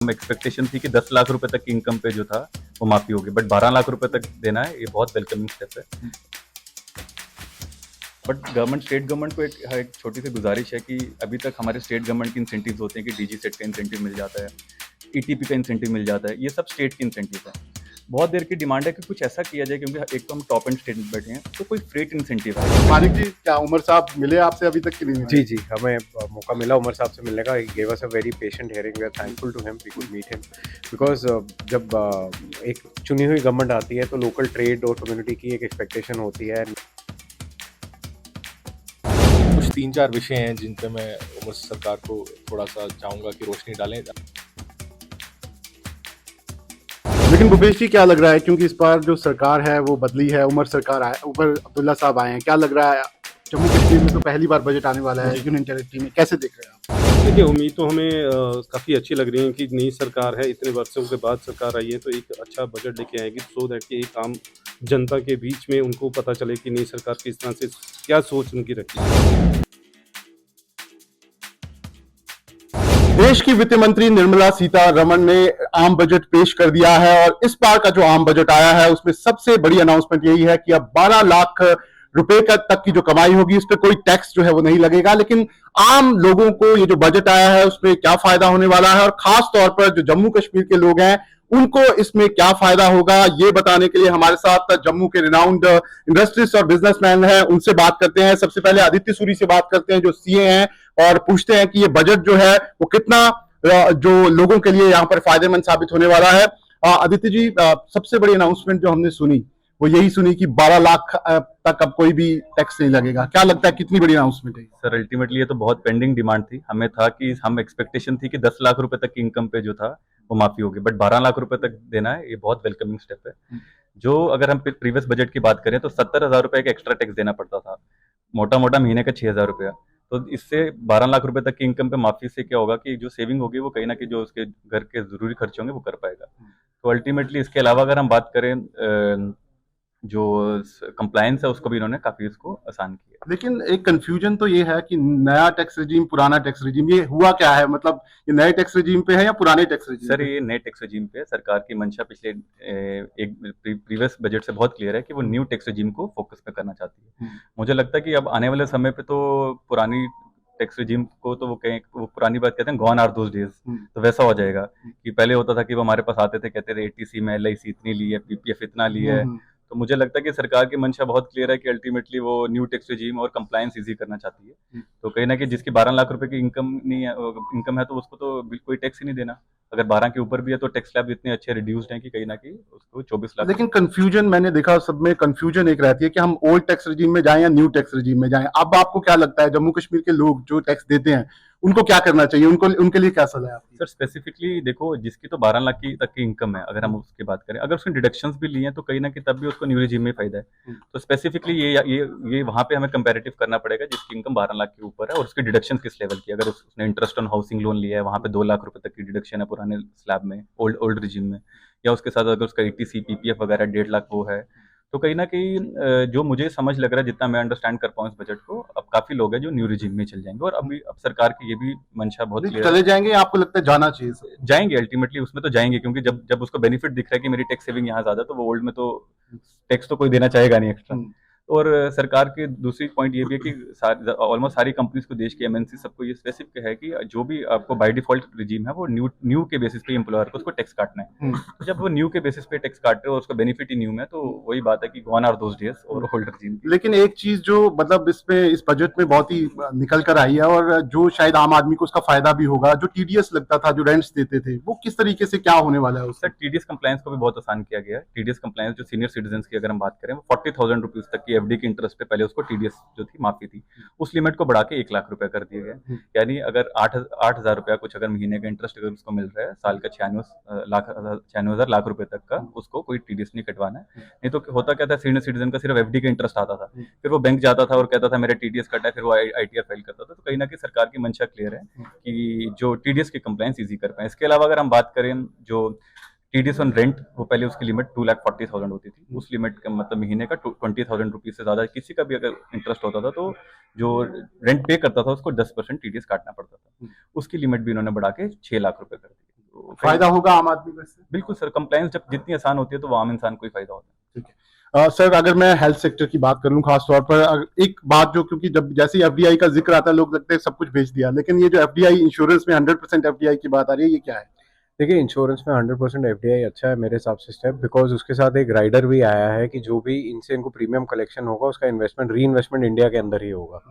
हम एक्सपेक्टेशन थी कि 10 लाख रुपए तक की इनकम पे जो था वो माफी होगी, बट 12 लाख रुपए तक देना है, ये बहुत वेलकमिंग स्टेप है। बट गवर्नमेंट, स्टेट गवर्नमेंट को एक छोटी सी गुजारिश है कि अभी तक हमारे स्टेट गवर्नमेंट के इंसेंटिव्स होते हैं कि डीजी सेट का इंसेंटिव मिल जाता है, ईटीपी का इंसेंटिव मिल जाता है, ये सब स्टेट के इंसेंटिव है। बहुत देर की डिमांड है कि कुछ ऐसा किया जाए, क्योंकि एक तो हम टॉप एंड स्टेट में बैठे हैं, तो कोई फ्रेट इंसेंटिव है। मालिक जी, क्या उमर साहब मिले आपसे अभी तक कि नहीं मिले? जी, हमें मौका मिला उमर साहब से मिलने का। He gave us a very patient hearing. We are thankful to him, we could meet him because जब एक चुनी हुई गवर्नमेंट आती है तो लोकल ट्रेड और कम्युनिटी की एक एक्सपेक्टेशन होती है। कुछ 3-4 विषय हैं जिन पे मैं उमर सरकार को थोड़ा सा चाहूँगा कि रोशनी डालें। लेकिन भूपेश जी, क्या लग रहा है, क्योंकि इस बार जो सरकार है वो बदली है, उमर अब्दुल्ला साहब आए हैं, क्या लग रहा है जम्मू कश्मीर में तो पहली बार बजट आने वाला है यूनियन टेरिटरी में, कैसे देख रहे हैं आप? देखिए, उम्मीद तो हमें काफ़ी अच्छी लग रही है कि नई सरकार है, इतने वर्षों के बाद सरकार आई है तो एक अच्छा बजट लेके आएगी, सो दैट कि एक आम जनता के बीच में उनको पता चले कि नई सरकार किस तरह से, क्या सोच उनकी रखी है। देश की वित्त मंत्री निर्मला सीतारमण ने आम बजट पेश कर दिया है और इस बार का जो आम बजट आया है उसमें सबसे बड़ी अनाउंसमेंट यही है कि अब 12 लाख रुपए का तक की जो कमाई होगी उस पर कोई टैक्स जो है वो नहीं लगेगा। लेकिन आम लोगों को ये जो बजट आया है उसमें क्या फायदा होने वाला है और खास तौर पर जो जम्मू कश्मीर के लोग हैं उनको इसमें क्या फायदा होगा, ये बताने के लिए हमारे साथ जम्मू के रिनाउंड इंडस्ट्रिस्ट और बिजनेसमैन हैं, उनसे बात करते हैं। सबसे पहले आदित्य सूरी से बात करते हैं जो सीए हैं, और पूछते हैं कि ये बजट जो है वो कितना जो लोगों के लिए यहाँ पर फायदेमंद साबित होने वाला है। आदित्य जी, सबसे बड़ी अनाउंसमेंट जो हमने सुनी वो यही सुनी कि 12 लाख तक अब कोई भी टैक्स नहीं लगेगा। क्या लगता है कितनी बड़ी अनाउंसमेंट है? सर, अल्टीमेटली ये तो बहुत पेंडिंग डिमांड थी। हमें था कि हम एक्सपेक्टेशन थी कि 10 लाख रुपए तक की इनकम पे जो था वो माफी होगी, बट 12 लाख रुपए तक देना है, ये बहुत वेलकमिंग स्टेप है। जो अगर हम प्रीवियस बजट की बात करें तो 70,000 रुपए का एक्स्ट्रा टैक्स देना पड़ता था, मोटा मोटा महीने का 6,000 रुपया। तो इससे 12 लाख रुपए तक की इनकम पे माफी से क्या होगा कि जो सेविंग होगी वो कहीं ना कहीं जो उसके घर के जरूरी खर्चे होंगे वो कर पाएगा। तो अल्टीमेटली इसके अलावा अगर हम बात करें जो कंप्लायंस है उसको भी इन्होंने काफी इसको आसान किया। लेकिन एक कंफ्यूजन तो ये है कि नया टैक्स रिजीम, पुराना टैक्स रिजीम, ये हुआ क्या है? मतलब ये नए टैक्स रिजीम पे है या पुराने टैक्स रिजीम? सर, ये नए टैक्स रिजीम पे है। सरकार की मंशा पिछले एक प्रीवियस बजट से बहुत क्लियर है कि वो न्यू टैक्स रिजीम को फोकस पे करना चाहती है। मुझे लगता है कि अब आने वाले समय पे तो पुरानी टैक्स रिजीम को तो वो पुरानी बात कहते हैं, गॉन आर दोज डेज, तो वैसा हो जाएगा कि पहले होता था कि वो हमारे पास आते थे, कहते थे एटीसी में एलआईसी इतनी ली है, पीपीएफ इतना ली है। तो मुझे लगता है कि सरकार की मंशा बहुत क्लियर है कि अल्टीमेटली वो न्यू टैक्स रिजीम और कंप्लायंस इजी करना चाहती है। तो कहीं ना कहीं जिसकी 12 लाख रुपए की इनकम नहीं है, इनकम है, तो उसको तो बिल्कुल कोई टैक्स ही नहीं देना। अगर 12 के ऊपर भी है तो टैक्स स्लैब इतने अच्छे रिड्यूस्ड हैं कि कहीं ना कहीं उसको 24 लाख। लेकिन कंफ्यूजन मैंने देखा, सब में कंफ्यूजन एक रहती है कि हम ओल्ड टैक्स रिजीम में जाएं या न्यू टैक्स रिजीम में जाएं। अब आपको क्या लगता है जम्मू कश्मीर के लोग जो टैक्स देते हैं उनको क्या करना चाहिए, उनको उनके लिए क्या सलाह है आपकी? सर, स्पेसिफिकली देखो, जिसकी तो 12 लाख की तक की इनकम है, अगर हम उसकी बात करें, अगर उसने डिडक्शंस भी लिए हैं तो कहीं ना कहीं तब भी उसको न्यू रिजीम में फायदा है। तो स्पेसिफिकली ये वहां पे हमें कंपैरेटिव करना पड़ेगा जिसकी इनकम 12 लाख के ऊपर है और उसके डिडक्शन किस लेवल की। अगर उसने इंटरेस्ट ऑन हाउसिंग लोन लिया है, वहां पे 2 लाख रुपए तक की डिडक्शन है पुराने स्लैब में, ओल्ड रिजीम में, या उसके साथ अगर उसका ईटीसी पीपीएफ वगैरह 1.5 लाख वो है, तो कहीं ना कहीं जो मुझे समझ लग रहा है, जितना मैं अंडरस्टैंड कर पाऊँ इस बजट को, अब काफी लोग हैं जो न्यू रिजीम में चल जाएंगे। और अब सरकार की ये भी मंशा बहुत क्लियर है। चले जाएंगे या आपको लगता है जाना चाहिए? जाएंगे, अल्टीमेटली उसमें तो जाएंगे, क्योंकि जब जब उसको बेनिफिट दिख रहा है कि मेरी टैक्स सेविंग यहाँ ज्यादा, तो वो ओल्ड में तो टैक्स तो कोई देना चाहेगा नहीं एक्स्ट्रा। और सरकार की दूसरी पॉइंट ये भी है कि ऑलमोस्ट सारी कंपनीज को, देश की एमएनसी सबको ये स्पेसिफिक है कि जो भी आपको बाय डिफॉल्ट रिजीम है वो न्यू के बेसिस पे एम्प्लॉयर को उसको टैक्स काटना है। तो जब वो न्यू के बेसिस पे टैक्स काट रहे हो और उसका बेनिफिट ही न्यू में, तो वही बात है कि गॉन आर दोज डेज और होल्ड रिजीम। लेकिन एक चीज जो मतलब इस बजट में बहुत ही निकल कर आई है और जो शायद आम आदमी को उसका फायदा भी होगा, जो टीडीएस लगता था, जो रेंट्स देते थे, वो किस तरीके से क्या होने वाला है उससे? सर, टीडीएस कंप्लायंस को भी बहुत आसान किया गया है। टीडीएस कंप्लायंस जो सीनियर सिटीजन की अगर हम बात करें, वो 40,000 रुपीज तक की एफडी की इंटरेस्ट पे पहले उसको टीडीएस जो थी माफी थी, उस लिमिट को बढ़ा के 1 लाख रुपए कर दिए गए। यानी अगर 8,000 रुपया कुछ अगर महीने का इंटरेस्ट अगर उसको मिल रहा है, साल का 96,000 लाख रुपए तक का, उसको कोई टीडीएस नहीं कटवाना है। नहीं तो होता क्या था, सीनियर सिटीजन का सिर्फ एफडी का इंटरेस्ट आता था, फिर वो बैंक जाता था और कहता था मेरा टीडीएस कटा है, फिर वो आईटीआर फाइल करता था। तो कहीं ना कहीं सरकार की मंशा क्लियर है कि जो टीडीएस की कंप्लायंस इजी कर पाए। इसके अलावा अगर हम बात करें जो टीडीएस ऑन रेंट, वो पहले उसकी लिमिट 2,40,000 होती थी। उस लिमिट का मतलब महीने का 20,000 रुपीज से ज्यादा किसी का भी अगर इंटरेस्ट होता था तो जो रेंट पे करता था उसको 10% टीडीएस काटना पड़ता था। उसकी लिमिट भी इन्होंने बढ़ा के 6 लाख रुपए कर दी। तो फायदा होगा आम आदमी को इससे? बिल्कुल सर, कंप्लायंस जब जितनी आसान होती है तो वो आम इंसान को ही फायदा होता है। ठीक है। सर अगर मैं हेल्थ सेक्टर की बात करूं खास तौर पर, एक बात जो, क्योंकि जब जैसे ही एफडीआई का जिक्र आता है लोग लगते हैं सब कुछ बेच दिया, लेकिन ये जो एफडीआई इंश्योरेंस में 100% एफडीआई की बात आ रही है, ये क्या है? देखिए, इंश्योरेंस में 100% एफडीआई अच्छा है मेरे हिसाब से स्टेप, बिकॉज उसके साथ एक राइडर भी आया है कि जो भी इनसे इनको प्रीमियम कलेक्शन होगा उसका इन्वेस्टमेंट री इन्वेस्टमेंट इंडिया के अंदर ही होगा।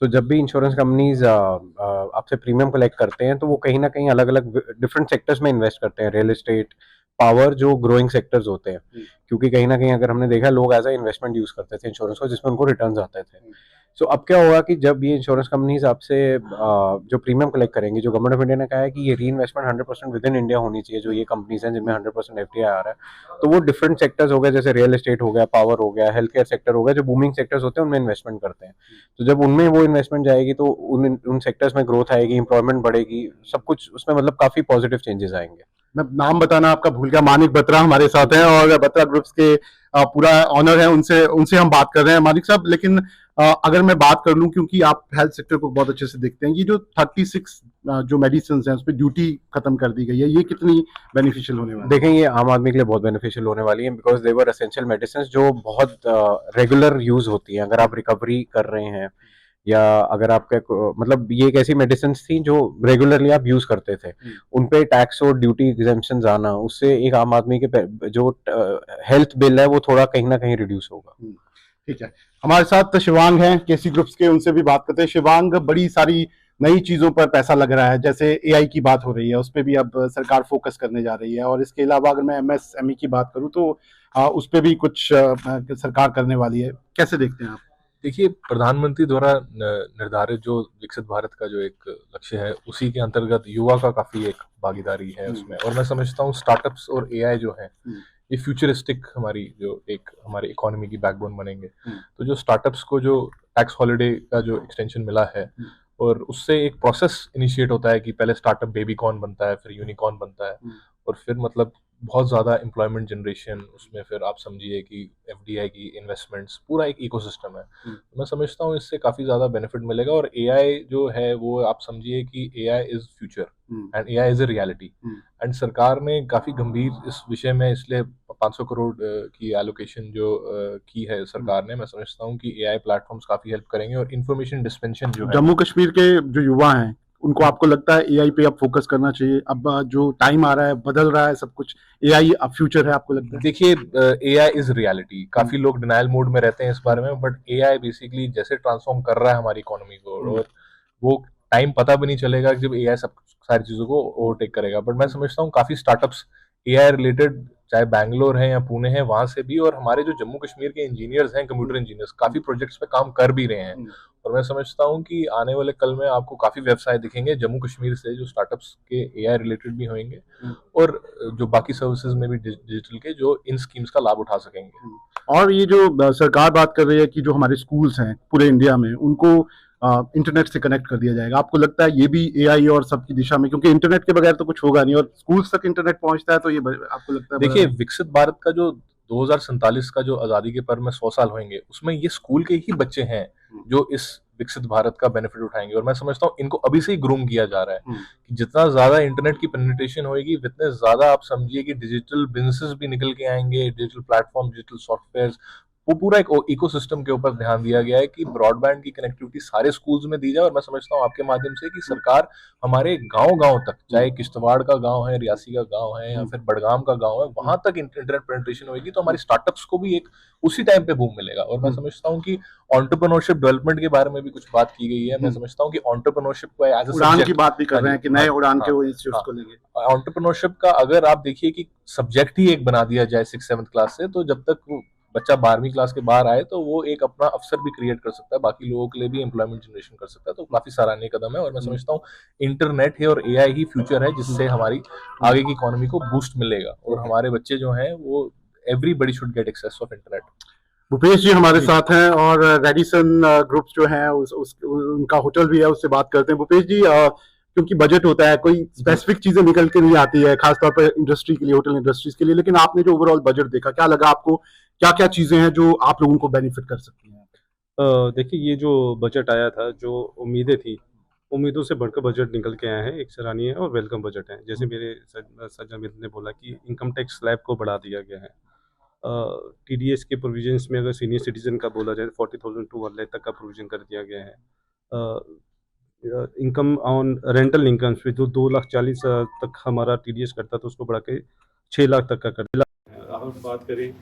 तो जब भी इंश्योरेंस कंपनीज आपसे प्रीमियम कलेक्ट करते हैं तो वो कहीं ना कहीं अलग अलग डिफरेंट सेक्टर्स में इन्वेस्ट करते हैं, रियल एस्टेट, पावर, जो ग्रोइंग सेक्टर्स होते हैं। क्योंकि कहीं ना कहीं अगर हमने देखा, लोग एज अ इन्वेस्टमेंट यूज करते थे इंश्योरेंस को, जिसमें उनको रिटर्न्स आते थे। सो अब क्या होगा कि जब ये इंश्योरेंस कंपनीज आपसे जो प्रीमियम कलेक्ट करेंगी, जो गवर्नमेंट ऑफ इंडिया ने कहा है कि ये री इन्वेस्टमेंट 100% विद इन इंडिया होनी चाहिए, जो ये कंपनीज हैं जिनमें 100% एफडीआई आ रहा है, तो वो डिफरेंट सेक्टर्स हो गए, जैसे रियल एस्टेट हो गया, पावर हो गया, हेल्थ केयर सेक्टर हो गया, जो बूमिंग सेक्टर्स होते हैं उनमें इन्वेस्टमेंट करते हैं। तो जब उनमें वो इन्वेस्टमेंट जाएगी तो उन सेक्टर्स में ग्रोथ आएगी, इंप्लॉयमेंट बढ़ेगी, सब कुछ उसमें मतलब काफी पॉजिटिव चेंजेस आएंगे। मैं नाम बताना आपका भूल गया, मानिक बत्रा हमारे साथ हैं और बत्रा ग्रुप्स के पूरा ऑनर है, उनसे उनसे हम बात कर रहे हैं मानिक साहब। लेकिन अगर मैं बात कर लूं, क्योंकि आप हेल्थ सेक्टर को बहुत अच्छे से देखते हैं, ये जो 36 जो मेडिसिन हैं उस पर ड्यूटी खत्म कर दी गई है, ये कितनी बेनिफिशियल होने वाली है? देखें, ये आम आदमी के लिए बहुत बेनिफिशियल होने वाली है, because they were essential medicine जो बहुत रेगुलर यूज होती हैं। अगर आप रिकवरी कर रहे हैं या अगर आपके मतलब ये एक ऐसी मेडिसिन थी जो रेगुलरली आप यूज करते थे, उन पे टैक्स और ड्यूटी एग्जेम्पशन आना, उससे एक आम आदमी के जो हेल्थ बिल है वो थोड़ा कहीं ना कहीं रिड्यूस होगा। ठीक है। हमारे साथ शिवांग हैं केसी ग्रुप्स के, उनसे भी बात करते हैं। शिवांग, बड़ी सारी नई चीजों पर पैसा लग रहा है, जैसे एआई की बात हो रही है, उस पर भी अब सरकार फोकस करने जा रही है, और इसके अलावा अगर मैं एमएसएमई की बात करूं तो उस पर भी कुछ सरकार करने वाली है। कैसे देखते हैं आप? देखिए, प्रधानमंत्री द्वारा निर्धारित जो विकसित भारत का जो एक लक्ष्य है, उसी के अंतर्गत युवा का काफी एक भागीदारी है उसमें। और मैं समझता हूँ स्टार्टअप्स और एआई जो है, ये फ्यूचरिस्टिक हमारी जो एक हमारी इकोनॉमी की बैकबोन बनेंगे। तो जो स्टार्टअप्स को जो टैक्स हॉलिडे का जो एक्सटेंशन मिला है, और उससे एक प्रोसेस इनिशिएट होता है कि पहले स्टार्टअप बेबीकॉर्न बनता है, फिर यूनिकॉर्न बनता है, और फिर मतलब बहुत ज़्यादा एम्प्लॉयमेंट जनरेशन उसमें, फिर आप समझिए कि एफडीआई की इन्वेस्टमेंट्स, पूरा एक इकोसिस्टम है। तो मैं समझता हूँ इससे काफ़ी ज़्यादा बेनिफिट मिलेगा। और एआई जो है वो आप समझिए कि AI is future and AI is a reality. And सरकार ने काफ़ी गंभीर इस विषय में इसलिए 500 करोड़ की एलोकेशन जो की है सरकार ने। मैं समझता हूँ कि एआई प्लेटफॉर्म्स काफ़ी हेल्प करेंगे, और इन्फॉर्मेशन डिस्पेंशन जो है, जम्मू कश्मीर के जो युवा हैं उनको आपको लगता है एआई पे अब फोकस करना चाहिए? अब जो टाइम आ रहा है, बदल रहा है सब कुछ, एआई अब फ्यूचर है, आपको लगता है? देखिए, एआई इज रियलिटी। काफी लोग डिनायल मोड में रहते हैं इस बारे में, बट एआई बेसिकली जैसे ट्रांसफॉर्म कर रहा है हमारी इकोनॉमी को, और वो टाइम पता भी नहीं चलेगा जब एआई सब सारी चीजों को ओवरटेक करेगा। बट मैं समझता हूँ काफी स्टार्टअप्स एआई रिलेटेड, चाहे बैंगलोर है या पुणे है, वहां से भी, और हमारे जो जम्मू कश्मीर के इंजीनियर्स हैं, कंप्यूटर इंजीनियर्स, काफी प्रोजेक्ट्स पे काम कर भी रहे हैं। और मैं समझता हूँ कि आने वाले कल में आपको काफी व्यवसाय दिखेंगे जम्मू कश्मीर से, जो स्टार्टअप्स के एआई रिलेटेड भी होंगे, और जो बाकी सर्विसेज में भी डिजिटल के, जो इन स्कीम्स का लाभ उठा सकेंगे। और ये जो सरकार बात कर रही है कि जो हमारे स्कूल्स हैं पूरे इंडिया में, उनको इंटरनेट से कनेक्ट कर दिया जाएगा, आपको लगता है ये भी एआई और सबकी दिशा में, क्योंकि इंटरनेट के बगैर तो कुछ होगा नहीं, और स्कूल्स तक इंटरनेट पहुंचता है, तो ये आपको लगता है? देखिए, विकसित भारत का जो 2047 का जो आजादी के पर्व में 100 साल होंगे, उसमें ये स्कूल के ही बच्चे हैं जो इस विकसित भारत का बेनिफिट उठाएंगे। और मैं समझता हूँ इनको अभी से ही ग्रूम किया जा रहा है कि जितना ज्यादा इंटरनेट की पेनिट्रेशन होगी, उतने ज्यादा आप समझिए कि डिजिटल बिजनेसेस भी निकल के आएंगे, डिजिटल प्लेटफॉर्म, डिजिटल सॉफ्टवेयर, वो पूरा एक इकोसिस्टम के ऊपर ध्यान दिया गया है कि ब्रॉडबैंड की कनेक्टिविटी सारे स्कूल्स में दी जाए। और मैं समझता हूँ आपके माध्यम से कि सरकार हमारे गांव-गांव तक, चाहे किश्तवाड़ का गांव है, रियासी का गांव है, या फिर बड़गाम का गांव है, वहां तक इंटरनेट पेनिट्रेशन होगी, तो हमारी स्टार्टअप्स को भी एक उसी टाइम पे बूम मिलेगा। और मैं समझता हूँ कि एंटरप्रेन्योरशिप डेवलपमेंट के बारे में भी कुछ बात की गई है। मैं समझता हूँ कि एंटरप्रेन्योरशिप को एज अ उड़ान की बात भी कर रहे हैं कि नए उड़ान के वो इंस्टीट्यूट्स को लेंगे। एंटरप्रेन्योरशिप का अगर आप देखिए कि सब्जेक्ट ही एक बना दिया जाए 6-7 क्लास से, तो जब तक वो बच्चा 12वीं क्लास के बाहर आए तो वो एक अपना अवसर भी क्रिएट कर सकता है, बाकी लोगों के लिए भी एम्प्लॉयमेंट जनरेशन कर सकता है। तो काफी सराहनीय कदम है, और मैं समझता हूँ इंटरनेट है और एआई ही फ्यूचर है, जिससे हमारी आगे की इकोनॉमी को बूस्ट मिलेगा, और हमारे बच्चे जो हैं वो everybody should get access of internet. Bhupesh ji हमारे साथ हैं, और रेडिसन ग्रुप्स जो है उनका होटल भी है, उससे बात करते हैं। भूपेश जी, क्योंकि बजट होता है, कोई स्पेसिफिक चीजें निकल के नहीं आती है, खासतौर पर इंडस्ट्री के लिए, होटल इंडस्ट्रीज के लिए, लेकिन आपने जो ओवरऑल बजट देखा, क्या लगा आपको, क्या क्या चीजें हैं जो आप लोगों को बेनिफिट कर सकती हैं? देखिए, ये जो बजट आया था, जो उम्मीदें थी उम्मीदों से बढ़कर बजट निकल के आया है, एक सराहनीय है और वेलकम बजट है। जैसे मेरे सज्जन मित्र ने बोला कि इनकम टैक्स स्लैब को बढ़ा दिया गया है। टीडीएस के प्रोविजंस में अगर सीनियर सिटीजन का बोला जाए तो 40,000 टू 1 लाख तक का प्रोविजन कर दिया गया है। इनकम ऑन रेंटल इनकम्स पे जो 2,40,000 तक हमारा टीडीएस करता था उसको बढ़ा के 6 लाख तक का कर दिया। अगर बात करें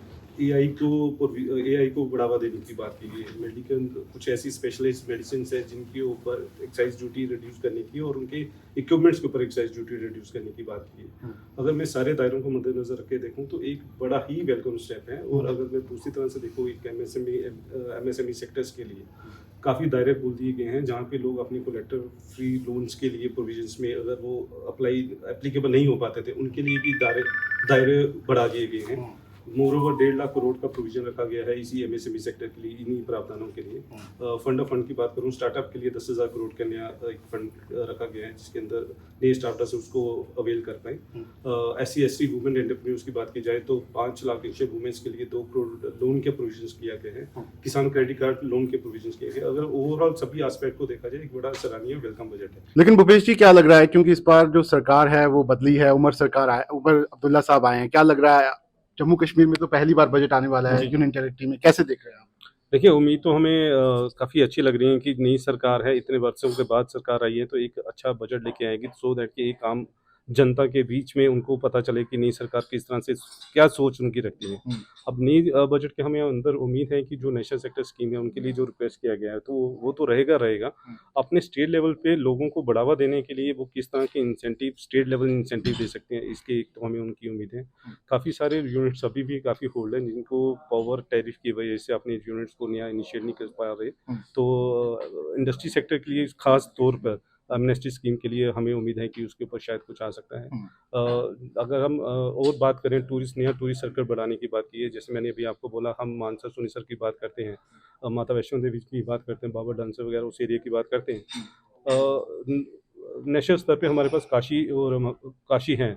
एआई को बढ़ावा देने की बात की गई है। मेडिकल कुछ ऐसी स्पेशलाइज्ड मेडिसिन है जिनके ऊपर एक्साइज ड्यूटी रिड्यूस करने की और उनके इक्विपमेंट्स के ऊपर एक्साइज ड्यूटी रिड्यूस करने की बात की है। अगर मैं सारे दायरों को मद्देनजर रख के देखूं तो एक बड़ा ही वेलकम स्टेप है। और अगर मैं दूसरी तरह से देखूं एक एमएसएमई सेक्टर्स के लिए काफ़ी दायरे खोल दिए गए हैं जहाँ पे लोग अपनी कोलेक्टर फ्री लोन्स के लिए प्रोविजंस में अगर वो एप्लीकेबल नहीं हो पाते थे उनके लिए भी दायरे बढ़ा दिए गए हैं। मोर ओवर 1.5 लाख करोड़ का प्रोविजन रखा गया है इसी एमएसएमई सेक्टर के लिए, इन्हीं प्रावधानों के लिए। फंड की बात करूं, स्टार्टअप के लिए 10,000 करोड़ का नया एक फंड रखा गया है जिसके अंदर नए स्टार्टअप्स उसको अवेल कर पाए। SC/ST वुमेन एंटरप्रेन्योर्स की बात की जाए तो 5 लाख वुमेन्स के लिए 2 करोड़ लोन के प्रोविजन किया गया है। किसान क्रेडिट कार्ड लोन के प्रोविजन किए गए। अगर ओवरऑल सभी एस्पेक्ट को देखा जाए एक बड़ा सराहनीय वेलकम बजट है। लेकिन भूपेश जी क्या लग रहा है, क्योंकि इस बार जो सरकार है वो बदली है, उमर अब्दुल्ला साहब आए हैं, क्या लग रहा है जम्मू कश्मीर में तो पहली बार बजट आने वाला है यूनियन टेरिटरी में, कैसे देख रहे हैं आप? देखिए, उम्मीद तो हमें काफ़ी अच्छी लग रही है कि नई सरकार है, इतने वर्षों के बाद सरकार आई है तो एक अच्छा बजट लेके आएगी सो दैट कि एक आम जनता के बीच में उनको पता चले कि नई सरकार किस तरह से क्या सोच उनकी रखती है। अब नई बजट के हमें अंदर उम्मीद है कि जो नेशनल सेक्टर स्कीम है उनके लिए जो रिक्वेस्ट किया गया है तो वो तो रहेगा। अपने स्टेट लेवल पे लोगों को बढ़ावा देने के लिए वो किस तरह के इंसेंटिव स्टेट लेवल इंसेंटिव दे सकते हैं इसकी एक तो हमें उनकी उम्मीद है। काफ़ी सारे यूनिट्स अभी भी काफ़ी होल्ड हैं जिनको पावर टैरिफ की वजह से अपने यूनिट्स को नया इनिशिएट नहीं कर पा रहे। तो इंडस्ट्री सेक्टर के लिए खास तौर पर एमनेस्टी स्कीम के लिए हमें उम्मीद है कि उसके ऊपर शायद कुछ आ सकता है। अगर हम और बात करें नया टूरिस्ट सर्कल बढ़ाने की बात की है, जैसे मैंने अभी आपको बोला हम मानसर सुनीसर की बात करते हैं, माता वैष्णो देवी की बात करते हैं, बाबा डांसर वगैरह उस एरिया की बात करते हैं। नेशनल स्तर पे हमारे पास काशी हैं,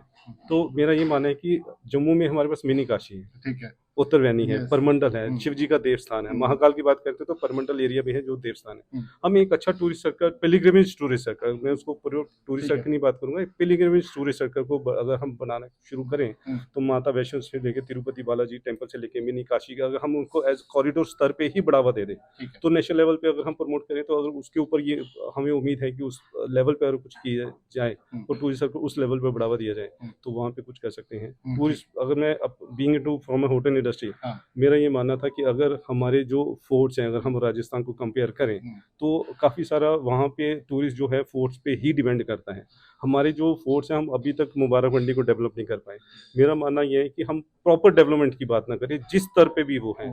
तो मेरा ये मानना है कि जम्मू में हमारे पास मिनी काशी है, ठीक है, उत्तरवैनी है, Yes. परमंडल है, शिव जी का देवस्थान है। महाकाल की बात करते हैं तो परमंडल एरिया में है जो देवस्थान है। हम एक अच्छा tourist circle, pilgrimage tourist circle, मैं उसको टूरिस्ट सर्कल नहीं बात करूंगा, पिलिग्रिमेज टूरिस्ट सर्कल को अगर हम बनाना शुरू करें तो माता वैष्णो से लेकर तिरुपति बालाजी टेम्पल से लेकर मिनी काशी का अगर हम उनको एज कॉरिडोर स्तर पे ही बढ़ावा दे दें तो नेशनल लेवल पे अगर हम प्रमोट करें तो अगर उसके ऊपर ये हमें उम्मीद है कि उस लेवल पे अगर कुछ किया जाए और टूरिस्ट सर्कल उस लेवल पे बढ़ावा दिया जाए तो वहाँ पे कुछ कर सकते हैं। टूरिस्ट अगर मैं being into from a hotel industry मेरा ये मानना था कि अगर हमारे जो फोर्ट्स हैं अगर हम राजस्थान को कंपेयर करें तो काफ़ी सारा वहाँ पे टूरिस्ट जो है फोर्ट्स पे ही डिपेंड करता है। हमारे जो फोर्ट्स हैं हम अभी तक मुबारक मंडी को डेवलप नहीं कर पाए। मेरा मानना यह है कि हम प्रॉपर डेवलपमेंट की बात ना करें, जिस स्तर पे भी वो है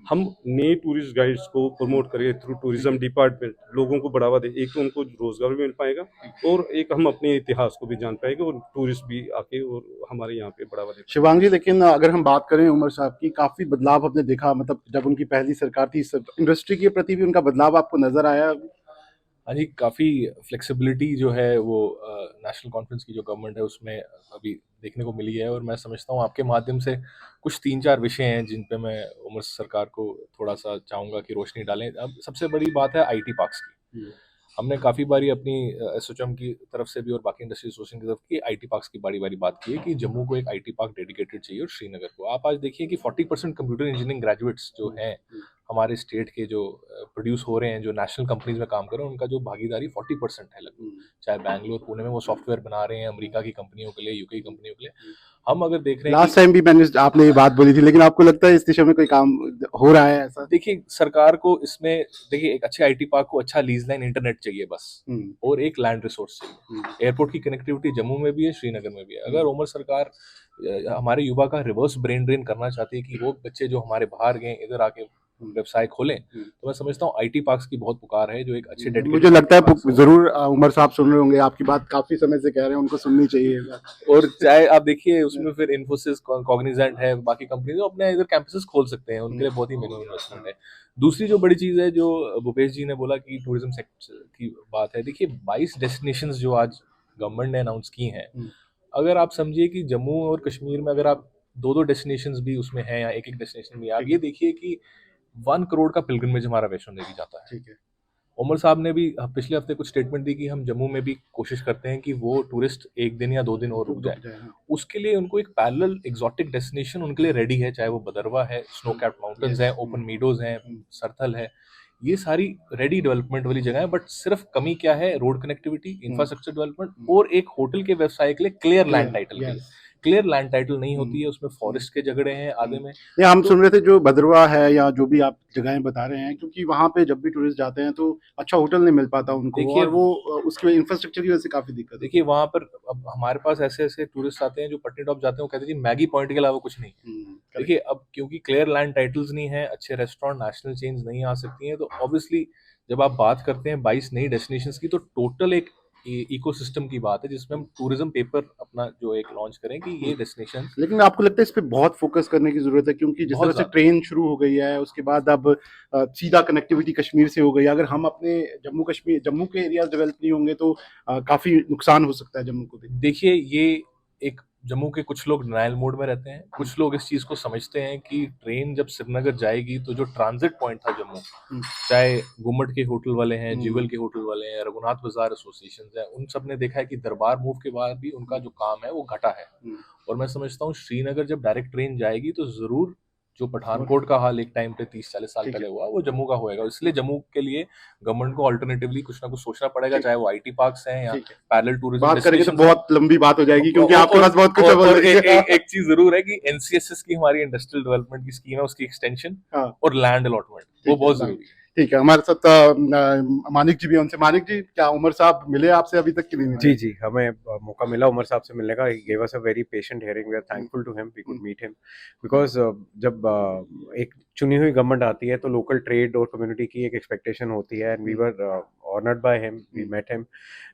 हम नए टूरिस्ट गाइड्स को प्रमोट करें थ्रू टूरिज्म डिपार्टमेंट, लोगों को बढ़ावा दें। एक तो उनको रोजगार भी मिल पाएगा और एक हम अपने इतिहास को भी जान पाएंगे और टूरिस्ट भी आके और हमारे यहाँ पे बढ़ावा दें। शिवांग जी, लेकिन अगर हम बात करें उमर साहब की, काफी बदलाव हमने देखा, मतलब जब उनकी पहली सरकार थी इंडस्ट्री के प्रति भी उनका बदलाव आपको नजर आया? हाँ जी, काफ़ी फ्लेक्सिबिलिटी जो है वो नेशनल कॉन्फ्रेंस की जो गवर्नमेंट है उसमें अभी देखने को मिली है और मैं समझता हूँ आपके माध्यम से कुछ 3-4 विषय हैं जिन पे मैं उमर सरकार को थोड़ा सा चाहूँगा कि रोशनी डालें। अब सबसे बड़ी बात है आईटी पार्क्स की। हमने काफ़ी बारी अपनी एसोचैम की तरफ से भी और बाकी इंडस्ट्री एसोसिएशन की तरफ की आईटी पार्क्स की बारी बारी बात की है कि जम्मू को एक आईटी पार्क डेडिकेटेड चाहिए और श्रीनगर को। आप आज देखिए कि 40% कंप्यूटर इंजीनियरिंग ग्रेजुएट्स जो हैं हमारे स्टेट के जो प्रोड्यूस हो रहे हैं, जो नेशनल कंपनीज में काम कर रहे हैं, उनका जो भागीदारी 40% है लगभग। चाहे बैंगलोर पुणे में वो सॉफ्टवेयर बना रहे हैं अमेरिका की कंपनियों के लिए, यूके की कंपनियों के लिए। हम अगर देख रहे हैं लास्ट टाइम भी आपने ये बात बोली थी, लेकिन आपको लगता है इस दिशा में कोई काम हो रहा है ऐसा? देखिए सरकार को इसमें एक अच्छे आईटी पार्क को अच्छा लीज लाइन इंटरनेट चाहिए बस, और एक लैंड रिसोर्स चाहिए। एयरपोर्ट की कनेक्टिविटी जम्मू में भी है, श्रीनगर में भी है। अगर उमर सरकार हमारे युवा का रिवर्स ब्रेन ड्रेन करना चाहती है कि वो बच्चे जो हमारे बाहर गए इधर आके व्यवसाय खोलें, तो मैं समझता हूँ आईटी पार्क्स की बहुत पुकार है जो एक अच्छे डेडिकेटेड। मुझे लगता है जरूर उमर साहब सुन रहे होंगे, आपकी बात काफी समय से कह रहे हैं, उनको सुननी चाहिए। और चाहे आप देखिए उसमें फिर इन्फोसिस, कॉग्निजेंट है, बाकी कंपनी जो अपने इधर कैंपसेस खोल सकते हैं, उनके लिए बहुत ही मिनिमम इन्वेस्टमेंट है। दूसरी जो बड़ी चीज है जो भूपेश जी ने बोला कि टूरिज्म सेक्टर की बात है, देखिए 22 डेस्टिनेशंस जो आज गवर्नमेंट ने अनाउंस की हैं, अगर आप समझिए कि जम्मू और कश्मीर में अगर आप 2-2 डेस्टिनेशंस भी उसमें हैं या एक-एक डेस्टिनेशन भी, आप ये देखिए कि 1 करोड़ का पिलग्रिमेज हमारा वैष्णो देवी जाता है। ठीक है। उमर साहब ने भी पिछले हफ्ते कुछ स्टेटमेंट दी कि हम जम्मू में भी कोशिश करते हैं कि वो टूरिस्ट 1 दिन या 2 दिन और रुक जाए। उसके लिए उनको एक पैरेलल एक्सोटिक डेस्टिनेशन उनके लिए रेडी है, चाहे वो भदरवा है, स्नो कैप्ड माउंटेन्स हैं, ओपन मीडोज हैं, सरथल है। ये सारी रेडी डेवलपमेंट वाली जगह है, बट सिर्फ कमी क्या है? रोड कनेक्टिविटी, इंफ्रास्ट्रक्चर डेवलपमेंट और एक होटल के व्यवसाय के लिए क्लियर लैंड टाइटल के लिए। क्लियर लैंड टाइटल नहीं होती है, उसमें फॉरेस्ट के झगड़े हैं आगे में। ये हम सुन रहे थे जो भद्रवा है या जो भी आप जगहें बता रहे हैं, क्योंकि वहां पे जब भी टूरिस्ट जाते हैं तो अच्छा होटल नहीं मिल पाता उनको, देखिए, और वो उसके इंफ्रास्ट्रक्चर की वजह से काफी दिक्कत है। देखिए वहां पर अब हमारे पास ऐसे ऐसे टूरिस्ट आते हैं जो पटनी टॉप जाते हैं, वो कहते हैं जी मैगी पॉइंट के अलावा कुछ नहीं है। correct। देखिए अब क्योंकि क्लियर लैंड टाइटल्स नहीं है, अच्छे रेस्टोरेंट, नेशनल चेन्स नहीं आ सकती हैं, तो ऑब्वियसली जब आप बात करते हैं 22 नई डेस्टिनेशंस की, तो टोटल एक इकोसिस्टम की बात है जिसमें हम टूरिज्म पेपर अपना जो एक लॉन्च करें कि ये डेस्टिनेशन। लेकिन आपको लगता है इस पे बहुत फोकस करने की जरूरत है, क्योंकि जिस बहुत तरह से ज्यादा। ट्रेन शुरू हो गई है, उसके बाद अब सीधा कनेक्टिविटी कश्मीर से हो गई। अगर हम अपने जम्मू के एरिया डेवलप नहीं होंगे तो काफी नुकसान हो सकता है जम्मू को भी। देखिए ये एक जम्मू के कुछ लोग डिनायल मोड में रहते हैं, कुछ लोग इस चीज को समझते हैं कि ट्रेन जब श्रीनगर जाएगी तो जो ट्रांजिट पॉइंट था जम्मू, चाहे गुम्मट के होटल वाले हैं, जीवल के होटल वाले हैं, रघुनाथ बाजार एसोसिएशन है, उन सब ने देखा है कि दरबार मूव के बाद भी उनका जो काम है वो घटा है। और मैं समझता हूँ श्रीनगर जब डायरेक्ट ट्रेन जाएगी तो जरूर जो पठानकोट का हाल एक टाइम पे 30-40 साल पहले हुआ, वो जम्मू का होएगा। इसलिए जम्मू के लिए गवर्नमेंट को अल्टरनेटिवली कुछ ना कुछ सोचना पड़ेगा, चाहे वो आईटी पार्क्स हैं या पैरेलल टूरिज्म बात करेंगे तो डेस्टिनेशंस हैं। बहुत लंबी बात हो जाएगी, क्योंकि आपके पास बहुत कुछ है और बोलने के लिए। एक चीज जरूर है कि एनसीएसएस की हमारी इंडस्ट्रियल डेवलपमेंट की स्कीम है, उसकी एक्सटेंशन हाँ। और लैंड अलॉटमेंट वो बहुत जरूरी है। ठीक है, हमारे साथ मानिक जी भी हैं। उनसे मानिक जी, क्या उमर साहब मिले आपसे अभी तक कि नहीं मिले? जी जी, हमें मौका मिला उमर साहब से मिलने का। He gave us a very patient hearing, we are thankful to him, we could meet him because जब एक चुनी हुई गवर्नमेंट आती है तो लोकल ट्रेड और कम्युनिटी की एक एक्सपेक्टेशन होती है, and we were honoured by him, we met him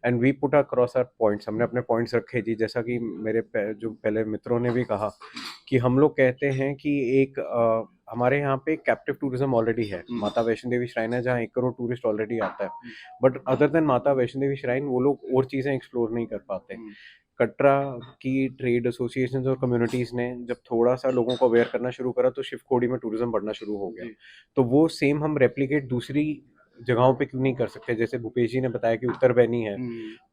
and we put across our points. हमने अपने पॉइंट्स रखे जी, जैसा कि मेरे जो पहले मित्रों ने भी कहा कि हम लोग कहते हैं कि एक हमारे यहाँ पे कैप्टिव टूरिज्म ऑलरेडी है। माता वैष्णो देवी श्राइन है जहाँ 1 करोड़ टूरिस्ट ऑलरेडी आता है, बट अदर देन माता वैष्णो देवी श्राइन वो लोग और चीज़ें एक्सप्लोर नहीं कर पाते। कटरा की ट्रेड एसोसिएशंस और कम्युनिटीज़ ने जब थोड़ा सा लोगों को अवेयर करना शुरू करा तो शिवखोड़ी में टूरिज्म बढ़ना शुरू हो गया। तो वो सेम हम रेप्लिकेट दूसरी जगहों पे क्यों नहीं कर सकते? जैसे भूपेश जी ने बताया कि उत्तर बैनी है,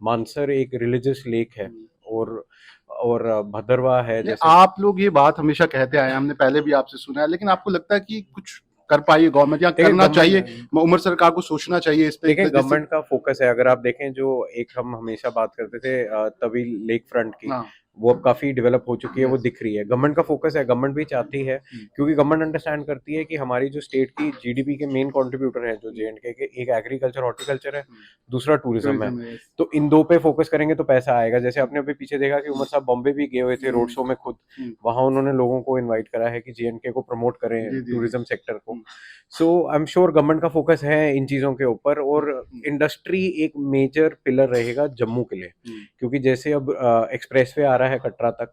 मानसर एक रिलीजियस लेक है, और भद्रवा है। जैसे आप लोग ये बात हमेशा कहते आए हैं, हमने पहले भी आपसे सुना है, लेकिन आपको लगता है कि कुछ कर पाई गवर्नमेंट या करना चाहिए? उमर सरकार को सोचना चाहिए इस पे। देखिए गवर्नमेंट का फोकस है, अगर आप देखें जो एक हम हमेशा बात करते थे तवी लेक फ्रंट की, वो अब काफी डेवलप हो चुकी है, वो दिख रही है। गवर्नमेंट का फोकस है, गवर्नमेंट भी चाहती है, क्योंकि गवर्नमेंट अंडरस्टैंड करती है कि हमारी जो स्टेट की जीडीपी के मेन कंट्रीब्यूटर है जो जेएंडके के, एक एग्रीकल्चर हॉर्टिकल्चर है, दूसरा टूरिज्म है। तो इन दो पे फोकस करेंगे तो पैसा आएगा। जैसे आपने अभी पीछे देखा कि उमर साहब बॉम्बे भी गए हुए थे रोड शो में खुद, वहां उन्होंने लोगों को इन्वाइट करा है कि जेएंडके को प्रमोट करें, टूरिज्म सेक्टर को। सो आई एम श्योर गवर्नमेंट का फोकस है इन चीजों के ऊपर, और इंडस्ट्री एक मेजर पिलर रहेगा जम्मू के लिए, क्योंकि जैसे अब एक्सप्रेसवे आ रहा है कटरा तक,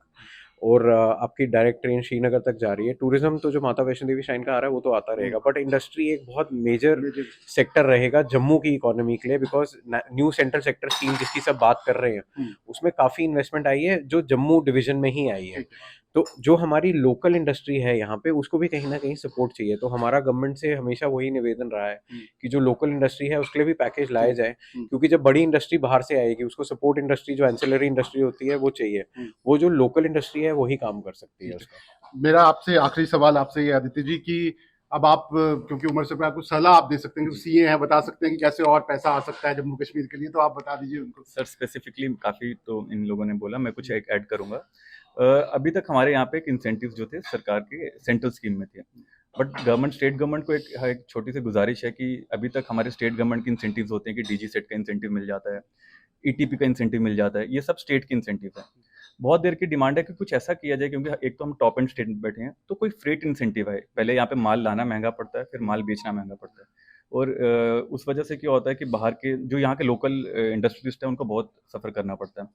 और आपकी डायरेक्ट ट्रेन श्रीनगर तक जा रही है। टूरिज्म तो जो माता वैष्णो देवी श्राइन का आ रहा है वो तो आता रहेगा, बट इंडस्ट्री एक बहुत मेजर सेक्टर रहेगा जम्मू की इकोनॉमी के लिए, because new central sector scheme जिसकी सब बात कर रहे हैं उसमें काफी इन्वेस्टमेंट आई है जो जम्मू डिवीजन में ही आई है। तो जो हमारी लोकल इंडस्ट्री है यहाँ पे उसको भी कहीं ना कहीं सपोर्ट चाहिए। तो हमारा गवर्नमेंट से हमेशा वही निवेदन रहा है कि जो लोकल इंडस्ट्री है उसके लिए भी पैकेज लाया जाए, क्योंकि जब बड़ी इंडस्ट्री बाहर से आएगी उसको सपोर्ट इंडस्ट्री जो एंसिलरी इंडस्ट्री होती है वो चाहिए, वो जो लोकल इंडस्ट्री है वही काम कर सकती है उसका। मेरा आपसे आखिरी सवाल आपसे ये आदित्य जी कि अब आप, क्योंकि उमर से आपको सलाह आप दे सकते हैं कि सीए हैं, बता सकते हैं कि कैसे और पैसा आ सकता है जम्मू कश्मीर के लिए, तो आप बता दीजिए उनको। सर स्पेसिफिकली काफ़ी तो इन लोगों ने बोला, मैं कुछ एक ऐड करूंगा। अभी तक हमारे यहाँ पे एक इंसेंटिव जो थे सरकार के सेंट्रल स्कीम में थे, बट स्टेट गवर्नमेंट को एक छोटी सी गुजारिश है कि अभी तक हमारे स्टेट गवर्नमेंट के इंसेंटिव्स होते हैं कि डीजी सेट का इंसेंटिव मिल जाता है, ईटीपी का इंसेंटिव मिल जाता है, ये सब स्टेट के इंसेंटिव है। बहुत देर की डिमांड है कि कुछ ऐसा किया जाए, क्योंकि एक तो हम टॉप एंड स्टेट में बैठे हैं, तो कोई फ्रेट इंसेंटिव है। पहले यहाँ पे माल लाना महंगा पड़ता है, फिर माल बेचना महंगा पड़ता है, और उस वजह से क्या होता है कि बाहर के जो यहाँ के लोकल इंडस्ट्रियलिस्ट हैं उनको बहुत सफ़र करना पड़ता है।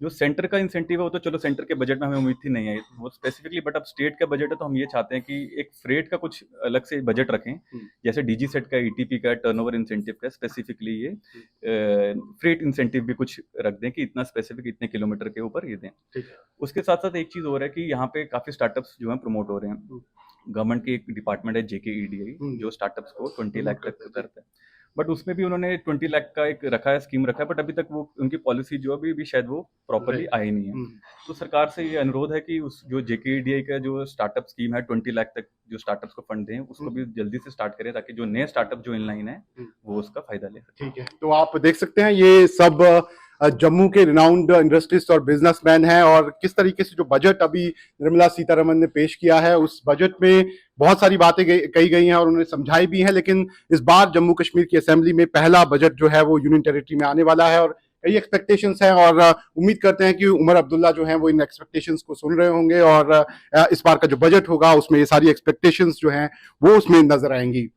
जो सेंटर का इंसेंटिव है वो तो चलो सेंटर के बजट में हमें उम्मीद थी नहीं है वो स्पेसिफिकली, बट अब स्टेट का बजट है तो हम ये चाहते हैं कि एक फ्रेट का कुछ अलग से बजट रखें, जैसे डीजी सेट का, ईटीपी का, टर्नओवर इंसेंटिव का, स्पेसिफिकली ये फ्रेट इंसेंटिव भी कुछ रख दें कि इतना स्पेसिफिक इतने किलोमीटर के ऊपर ये दें। उसके साथ साथ एक चीज़ और है कि यहाँ पे काफ़ी स्टार्टअप्स जो हैं प्रमोट हो रहे हैं। गवर्नमेंट की एक डिपार्टमेंट है JKEDI जो स्टार्टअप्स को 20 लाख तक करता है, बट उसमें भी उन्होंने 20 लाख का एक रखा है, स्कीम रखा है, बट अभी तक वो उनकी पॉलिसी जो अभी भी शायद वो प्रॉपरली आई नहीं है। तो सरकार से ये अनुरोध है कि उस जो JKDI का जो स्टार्टअप स्कीम है 20 लाख तक जो स्टार्टअप्स को फंड दें, उसको भी जल्दी से स्टार्ट करें ताकि जो नए स्टार्टअप जो इनलाइन है वो उसका फायदा ले सके। ठीक है, तो आप देख सकते हैं ये सब जम्मू के रिनाउंड इंडस्ट्रिस्ट और बिजनेसमैन हैं, और किस तरीके से जो बजट अभी निर्मला सीतारमण ने पेश किया है उस बजट में बहुत सारी बातें कही गई हैं और उन्होंने समझाई भी है। लेकिन इस बार जम्मू कश्मीर की असेंबली में पहला बजट जो है वो यूनियन टेरिटरी में आने वाला है और कई एक्सपेक्टेशंस हैं, और उम्मीद करते हैं कि उमर अब्दुल्ला जो हैं वो इन एक्सपेक्टेशंस को सुन रहे होंगे और इस बार का जो बजट होगा उसमें ये सारी एक्सपेक्टेशंस जो हैं वो उसमें नजर आएंगी।